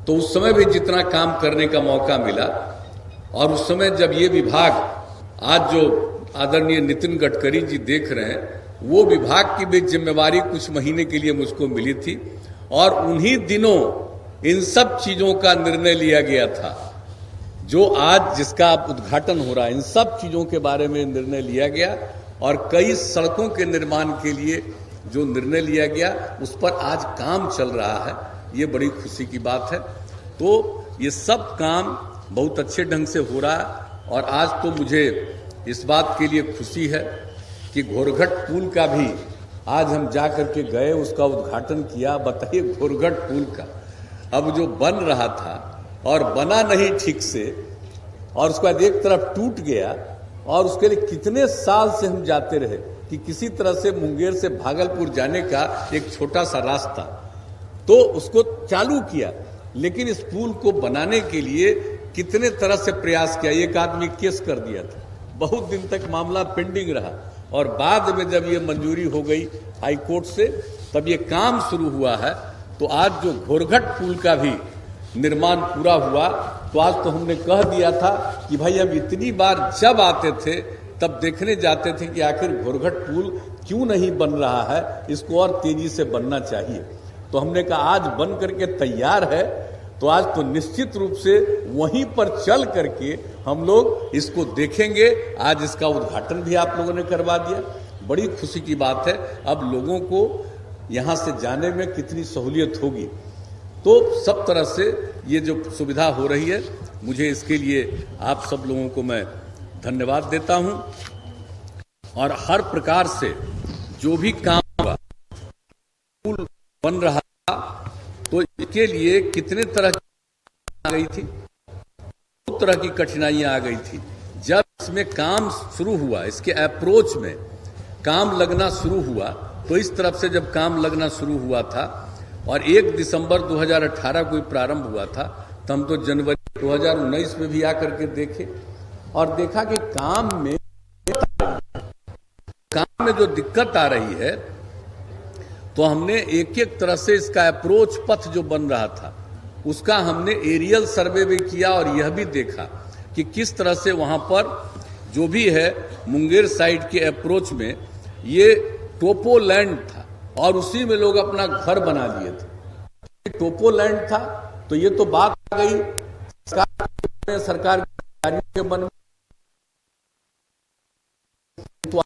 तो उस समय भी जितना काम करने का मौका मिला, और उस समय जब ये विभाग आज जो आदरणीय नितिन गडकरी जी देख रहे हैं, वो विभाग की भी जिम्मेवारी कुछ महीने के लिए मुझको मिली थी, और उन्हीं दिनों इन सब चीजों का निर्णय लिया गया था। जो आज जिसका उद्घाटन हो रहा है, इन सब चीजों के बारे में निर्णय लिया गया, और कई सड़कों के निर्माण के लिए जो निर्णय लिया गया उस पर आज काम चल रहा है। ये बड़ी खुशी की बात है। तो ये सब काम बहुत अच्छे ढंग से हो रहा है, और आज तो मुझे इस बात के लिए खुशी है कि घोरघट पुल का भी आज हम जा करके गए, उसका उद्घाटन किया। बताइए, घोरघट पुल का अब जो बन रहा था और बना नहीं ठीक से, और उसके बाद एक तरफ टूट गया, और उसके लिए कितने साल से हम जाते रहे कि किसी तरह से मुंगेर से भागलपुर जाने का एक छोटा सा रास्ता, तो उसको चालू किया। लेकिन इस पुल को बनाने के लिए कितने तरह से प्रयास किया। एक आदमी केस कर दिया था, बहुत दिन तक मामला पेंडिंग रहा, और बाद में जब ये मंजूरी हो गई हाई कोर्ट से, तब ये काम शुरू हुआ है। तो आज जो घोरघट पुल का भी निर्माण पूरा हुआ, तो आज तो हमने कह दिया था कि भाई हम इतनी बार जब आते थे तब देखने जाते थे कि आखिर घोरघट पुल क्यों नहीं बन रहा है, इसको और तेजी से बनना चाहिए। तो हमने कहा आज बन करके तैयार है, तो आज तो निश्चित रूप से वहीं पर चल करके हम लोग इसको देखेंगे। आज इसका उद्घाटन भी आप लोगों ने करवा दिया, बड़ी खुशी की बात है। अब लोगों को यहां से जाने में कितनी सहूलियत होगी, तो सब तरह से ये जो सुविधा हो रही है, मुझे इसके लिए आप सब लोगों को मैं धन्यवाद देता हूं। और हर प्रकार से जो भी काम हुआ, पुल बन रहा था, तो इसके लिए कितने तरह की आ गई थी, बहुत तरह की कठिनाइयां आ गई थी। जब इसमें काम शुरू हुआ, इसके अप्रोच में काम लगना शुरू हुआ, तो इस तरफ से जब काम लगना शुरू हुआ था और 1 दिसंबर 2018 को प्रारंभ हुआ था, तो हम तो जनवरी 2019 में भी आकर के देखे और देखा कि काम में जो दिक्कत आ रही है, तो हमने एक एक तरह से इसका अप्रोच पथ जो बन रहा था उसका हमने एरियल सर्वे भी किया, और यह भी देखा कि किस तरह से वहां पर जो भी है मुंगेर साइड के अप्रोच में ये टोपोलैंड था, और उसी में लोग अपना घर बना लिए थे। टोपोलैंड था, तो ये तो बात आ गई सरकार के मन में, तो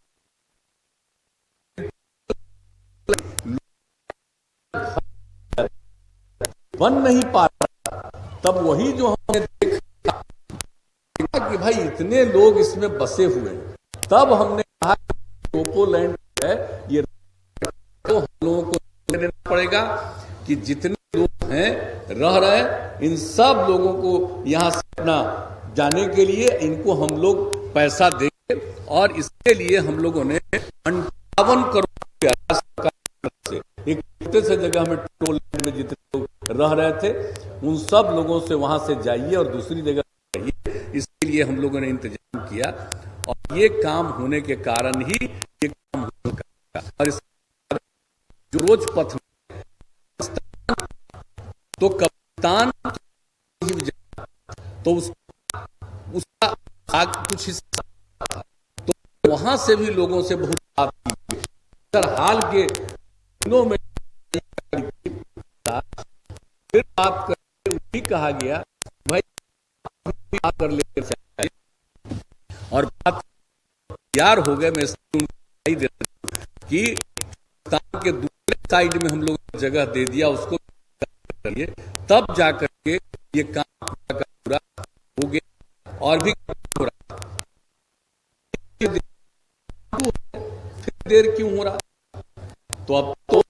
बन नहीं पा रहा। तब वही जो हमने देखा कि भाई इतने लोग इसमें बसे हुए हैं, तब हमने कहा टोपोलैंड है ये, तो हम लोगों को देना पड़ेगा कि जितने लोग हैं रह रहे हैं, इन सब लोगों को यहां से अपना जाने के लिए इनको हम लोग पैसा देंगे। और इसके लिए हम लोगों ने 58 करोड़ से एक छोटे से जगह में टोपोलैंड में जितने लोग रह रहे थे उन सब लोगों से वहां से जाइए और दूसरी जगह जाइए, इसके लिए हम लोगों ने इंतजाम किया। और ये काम होने के कारण ही ये काम हो सका। और इस जो रोज पथ तो कप्तान तो उसका आग कुछ हिस्सा था, तो वहां से भी लोगों से बहुत बात की। हाल के दिनों में फिर बात करके भी कहा गया भाई बात कर लेकर चाहिए, और बात तैयार हो गए। मैं कि पाकिस्तान के दूसरे साइड में हम लोगों ने जगह दे दिया, उसको करिए, तब जाकर के ये काम पूरा हो गया। और भी हो रहा, फिर देर क्यों हो रहा? तो अब तो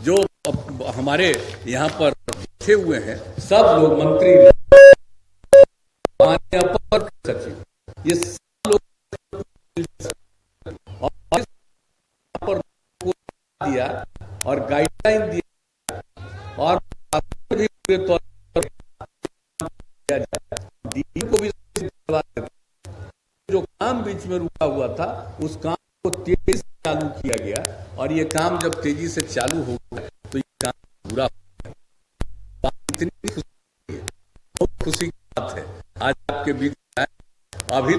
जो हमारे यहाँ पर बैठे हुए हैं सब लोग, मंत्री, अपर सचिव, ये सब लोग और दिया और गाइडलाइन दिया, और भी पूरे तौर पर को भी जो काम बीच में रुका हुआ था उस काम को तेजी से चालू किया गया, और ये काम जब तेजी से चालू हो गया तो ये काम पूरा हो गया। इतनी खुशी की बात है आज आपके बीच में। अभी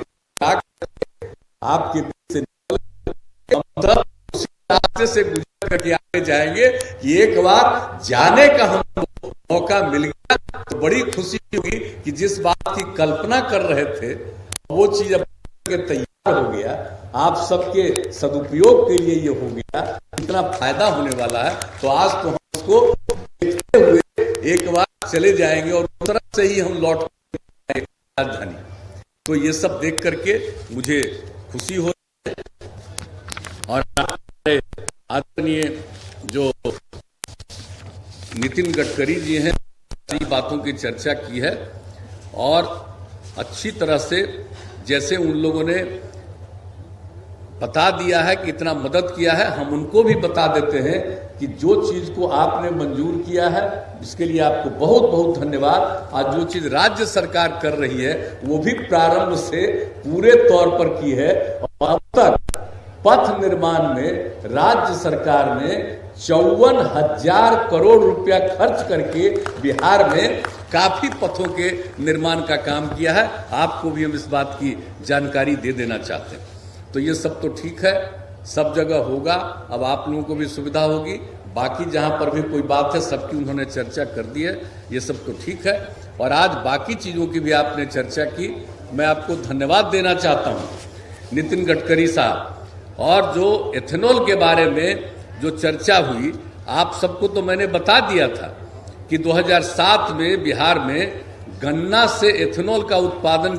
आपके बीच से उसी रास्ते से गुजर करके आगे जाएंगे कि एक बार जाने का हमको मौका मिल गया तो बड़ी खुशी होगी कि जिस बात की कल्पना कर रहे थे वो चीज अब तैयार हो गया, आप सबके सदुपयोग के लिए ये हो गया, इतना फायदा होने वाला है। तो आज तो हम उसको देखते हुए एक बार चले जाएंगे और उस तरफ से ही हम लौट राजधानी। तो ये सब देख करके मुझे खुशी हो रही है। और आदरणीय जो नितिन गडकरी जी हैं, कई बातों की चर्चा की है और अच्छी तरह से जैसे उन लोगों ने बता दिया है कि इतना मदद किया है, हम उनको भी बता देते हैं कि जो चीज को आपने मंजूर किया है इसके लिए आपको बहुत बहुत धन्यवाद। आज जो चीज राज्य सरकार कर रही है वो भी प्रारंभ से पूरे तौर पर की है और अब तक पथ निर्माण में राज्य सरकार ने 54,000 करोड़ रुपया खर्च करके बिहार में काफी पथों के निर्माण का काम किया है। आपको भी हम इस बात की जानकारी दे देना चाहते हैं। तो ये सब तो ठीक है, सब जगह होगा, अब आप लोगों को भी सुविधा होगी। बाकी जहां पर भी कोई बात है सबकी उन्होंने चर्चा कर दी है, ये सब तो ठीक है। और आज बाकी चीजों की भी आपने चर्चा की, मैं आपको धन्यवाद देना चाहता हूं नितिन गडकरी साहब। और जो एथेनॉल के बारे में जो चर्चा हुई, आप सबको तो मैंने बता दिया था कि 2007 में बिहार में गन्ना से एथेनॉल का उत्पादन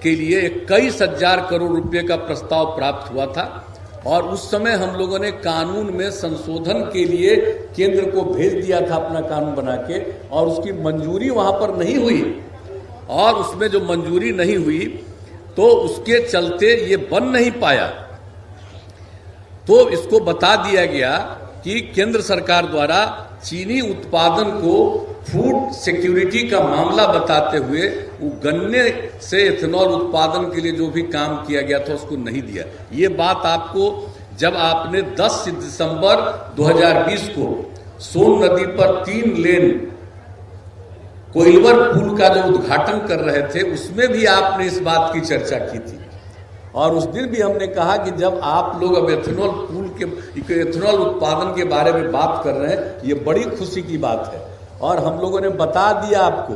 के लिए 21,000 करोड़ रुपए का प्रस्ताव प्राप्त हुआ था और उस समय हम लोगों ने कानून में संशोधन के लिए केंद्र को भेज दिया था अपना कानून बना के, और उसकी मंजूरी वहां पर नहीं हुई। और उसमें जो मंजूरी नहीं हुई तो उसके चलते ये बन नहीं पाया। तो इसको बता दिया गया कि केंद्र सरकार द्वारा चीनी उत्पादन को फूड सिक्योरिटी का मामला बताते हुए वो गन्ने से एथेनॉल उत्पादन के लिए जो भी काम किया गया था उसको नहीं दिया। ये बात आपको जब आपने 10 दिसंबर 2020 को सोन नदी पर 3 लेन कोइलवर पुल का जो उद्घाटन कर रहे थे उसमें भी आपने इस बात की चर्चा की थी। और उस दिन भी हमने कहा कि जब आप लोग अब एथेनॉल पुल के एथेनॉल उत्पादन के बारे में बात कर रहे हैं, ये बड़ी खुशी की बात है। और हम लोगों ने बता दिया आपको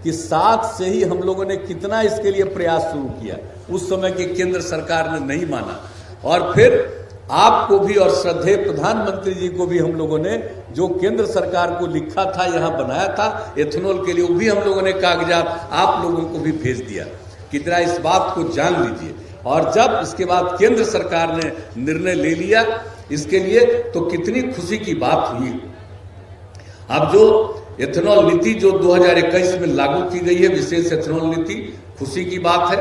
कि 7 से ही हम लोगों ने कितना इसके लिए प्रयास शुरू किया, उस समय की केंद्र सरकार ने नहीं माना। और फिर आपको भी और श्रद्धेय प्रधानमंत्री जी को भी हम लोगों ने जो केंद्र सरकार को लिखा था, यहाँ बनाया था एथेनॉल के लिए, वो भी हम लोगों ने कागजात आप लोगों को भी भेज दिया कि जरा इस बात को जान लीजिए। और जब इसके बाद केंद्र सरकार ने निर्णय ले लिया इसके लिए तो कितनी खुशी की बात हुई। अब जो एथेनॉल नीति जो 2021 में लागू की गई है, विशेष एथेनॉल नीति, खुशी की बात है।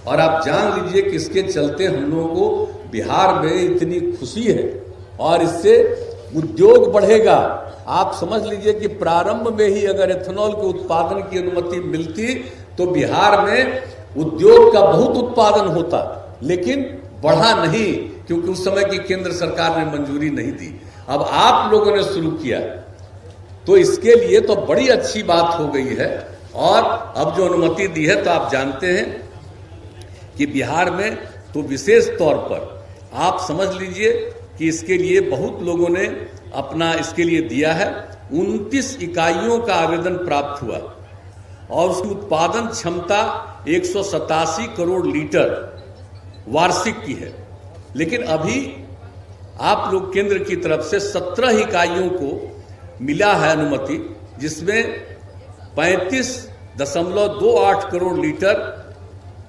और आप जान लीजिए कि इसके चलते हम लोगों को बिहार में इतनी खुशी है और इससे उद्योग बढ़ेगा। आप समझ लीजिए कि प्रारंभ में ही अगर एथेनॉल के उत्पादन की अनुमति मिलती तो बिहार में उद्योग का बहुत उत्पादन होता, लेकिन बढ़ा नहीं क्योंकि उस समय की केंद्र सरकार ने मंजूरी नहीं दी। अब आप लोगों ने शुरू किया तो इसके लिए तो बड़ी अच्छी बात हो गई है। और अब जो अनुमति दी है तो आप जानते हैं कि बिहार में तो विशेष तौर पर आप समझ लीजिए कि इसके लिए बहुत लोगों ने अपना इसके लिए दिया है। 29 इकाइयों का आवेदन प्राप्त हुआ और उसकी उत्पादन क्षमता 187 करोड़ लीटर वार्षिक की है। लेकिन अभी आप लोग केंद्र की तरफ से 17 इकाइयों को मिला है अनुमति, जिसमें 35.28 करोड़ लीटर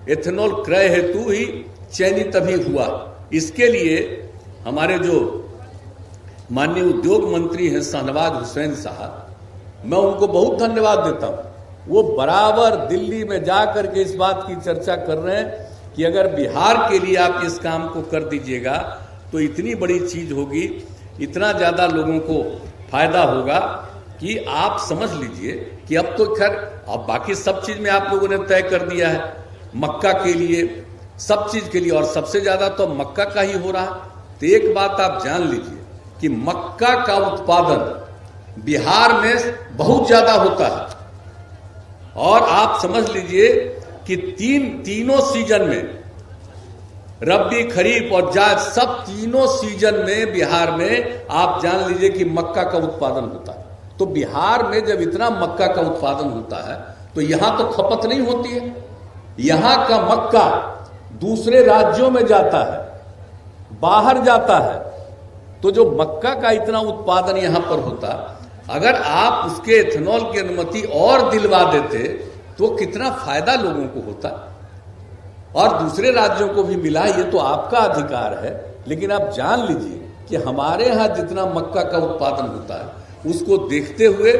एथेनॉल क्रय हेतु ही चयनित अभी हुआ। इसके लिए हमारे जो माननीय उद्योग मंत्री हैं शाहनवाज हुसैन साहब, मैं उनको बहुत धन्यवाद देता हूं। वो बराबर दिल्ली में जाकर के इस बात की चर्चा कर रहे हैं कि अगर बिहार के लिए आप इस काम को कर दीजिएगा तो इतनी बड़ी चीज होगी, इतना ज्यादा लोगों को फायदा होगा कि आप समझ लीजिए कि अब तो खैर अब बाकी सब चीज में आप लोगों ने तय कर दिया है, मक्का के लिए सब चीज के लिए, और सबसे ज्यादा तो मक्का का ही हो रहा। तो एक बात आप जान लीजिए कि मक्का का उत्पादन बिहार में बहुत ज्यादा होता है और आप समझ लीजिए कि तीनों सीजन में, रबी, खरीफ और जायद, सब तीनों सीजन में बिहार में आप जान लीजिए कि मक्का का उत्पादन होता है। तो बिहार में जब इतना मक्का का उत्पादन होता है तो यहां तो खपत नहीं होती है। यहां का मक्का दूसरे राज्यों में जाता है, बाहर जाता है। तो जो मक्का का इतना उत्पादन यहां पर होता, अगर आप उसके एथेनॉल की अनुमति और दिलवा देते तो कितना फायदा लोगों को होता, और दूसरे राज्यों को भी मिला। ये तो आपका अधिकार है, लेकिन आप जान लीजिए कि हमारे यहां जितना मक्का का उत्पादन होता है उसको देखते हुए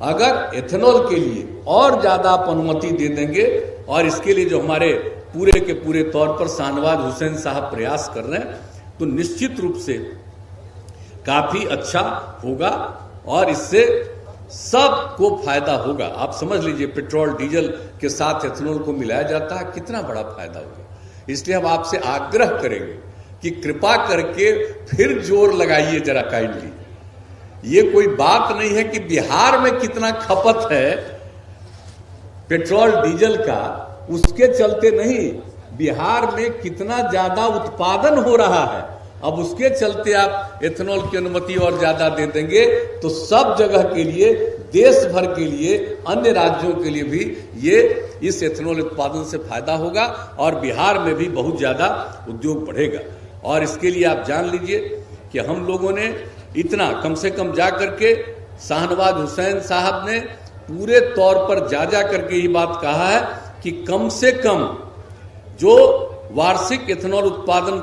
अगर एथेनॉल के लिए और ज्यादा आप अनुमति दे देंगे, और इसके लिए जो हमारे पूरे के पूरे तौर पर शाहनवाज हुसैन साहब प्रयास कर रहे हैं, तो निश्चित रूप से काफी अच्छा होगा और इससे सबको फायदा होगा। आप समझ लीजिए पेट्रोल डीजल के साथ एथेनॉल को मिलाया जाता है, कितना बड़ा फायदा होगा। इसलिए हम आपसे आग्रह करेंगे कि कृपा करके फिर जोर लगाइए जरा काइंडली। ये कोई बात नहीं है कि बिहार में कितना खपत है पेट्रोल डीजल का, उसके चलते नहीं, बिहार में कितना ज्यादा उत्पादन हो रहा है, अब उसके चलते आप एथेनॉल की अनुमति और ज्यादा दे देंगे तो सब जगह के लिए, देश भर के लिए, अन्य राज्यों के लिए भी ये इस एथेनॉल उत्पादन से फायदा होगा और बिहार में भी बहुत ज्यादा उद्योग बढ़ेगा। और इसके लिए आप जान लीजिए कि हम लोगों ने इतना कम से कम जा करके, शाहनवाज हुसैन साहब ने पूरे तौर पर जा करके ये बात कहा है कि कम से कम जो वार्षिक एथेनॉल उत्पादन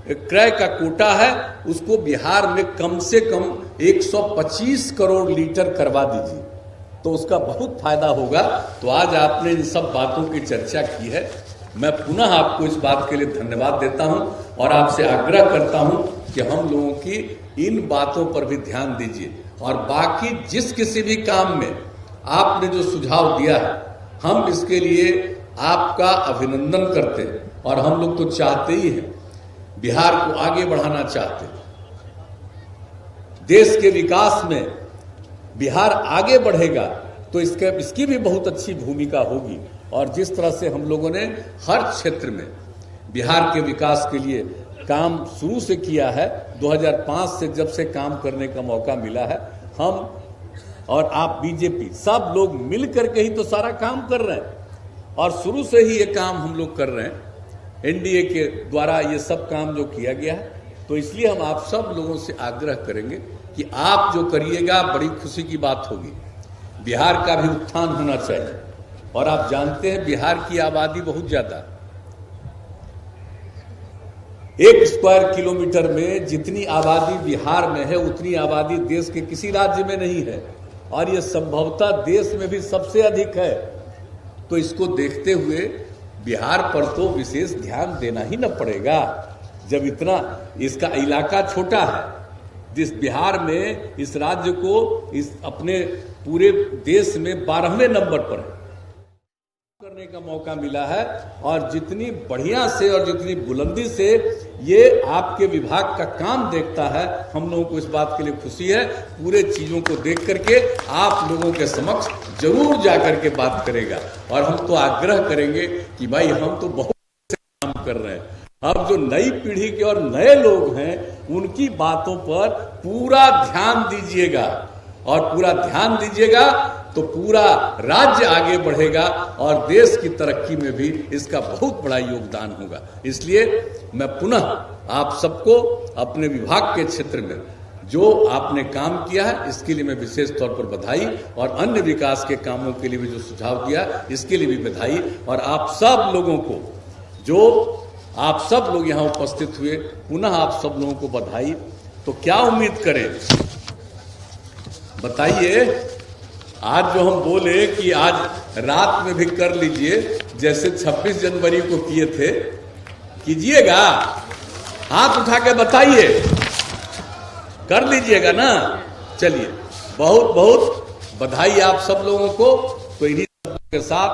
क्रय का कोटा है उसको बिहार में कम से कम 125 करोड़ लीटर करवा दीजिए, तो उसका बहुत फायदा होगा। तो आज आपने इन सब बातों की चर्चा की है, मैं पुनः आपको इस बात के लिए धन्यवाद देता हूं और आपसे आग्रह करता हूं कि हम लोगों की इन बातों पर भी ध्यान दीजिए। और बाकी जिस किसी भी काम में आपने जो सुझाव दिया है, हम इसके लिए आपका अभिनंदन करते हैं और हम लोग तो चाहते ही हैं, बिहार को आगे बढ़ाना चाहते हैं। देश के विकास में बिहार आगे बढ़ेगा तो इसकी भी बहुत अच्छी भूमिका होगी। और जिस तरह से हम लोगों ने हर क्षेत्र में बिहार के विकास के लिए काम शुरू से किया है, 2005 से जब से काम करने का मौका मिला है, हम और आप बीजेपी सब लोग मिल करके ही तो सारा काम कर रहे हैं और शुरू से ही ये काम हम लोग कर रहे हैं। एनडीए के द्वारा ये सब काम जो किया गया है, तो इसलिए हम आप सब लोगों से आग्रह करेंगे कि आप जो करिएगा बड़ी खुशी की बात होगी। बिहार का भी उत्थान होना चाहिए और आप जानते हैं बिहार की आबादी बहुत ज्यादा है। 1 स्क्वायर किलोमीटर में जितनी आबादी बिहार में है उतनी आबादी देश के किसी राज्य में नहीं है और ये संभवतः देश में भी सबसे अधिक है। तो इसको देखते हुए बिहार पर तो विशेष ध्यान देना ही न पड़ेगा, जब इतना इसका इलाका छोटा है। जिस बिहार में इस राज्य को इस अपने पूरे देश में 12वें नंबर पर करने का मौका मिला है और जितनी बढ़िया से और जितनी बुलंदी से ये आपके विभाग का काम देखता है, हम लोगों को इस बात के लिए खुशी है। पूरे चीजों को देख करके आप लोगों के समक्ष जरूर जाकर के बात करेगा और हम तो आग्रह करेंगे कि भाई हम तो बहुत काम कर रहे हैं, अब जो नई पीढ़ी के और नए लोग हैं उनकी बातों पर पूरा ध्यान दीजिएगा और पूरा ध्यान दीजिएगा तो पूरा राज्य आगे बढ़ेगा और देश की तरक्की में भी इसका बहुत बड़ा योगदान होगा। इसलिए मैं पुनः आप सबको अपने विभाग के क्षेत्र में जो आपने काम किया है इसके लिए मैं विशेष तौर पर बधाई और अन्य विकास के कामों के लिए भी जो सुझाव दिया इसके लिए भी बधाई। और आप सब लोगों को, जो आप सब लोग यहाँ उपस्थित हुए, पुनः आप सब लोगों को बधाई। तो क्या उम्मीद करें, बताइए। आज जो हम बोले कि आज रात में भी कर लीजिए, जैसे 26 जनवरी को किए थे, कीजिएगा। हाथ उठा के बताइए, कर लीजिएगा ना। चलिए, बहुत बहुत बधाई आप सब लोगों को। तो इन्हीं के साथ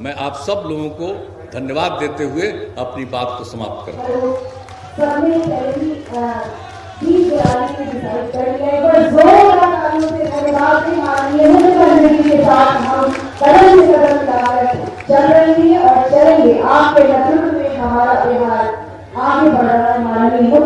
मैं आप सब लोगों को धन्यवाद देते हुए अपनी बात को समाप्त करता हूँ। जोरदार तालियों से धन्यवाद माननीय मुख्यमंत्री के साथ हम कदम से कदम चल रही है और चलेंगे। आपके नेतृत्व में हमारा बिहार आगे बढ़ रहा है। माननीय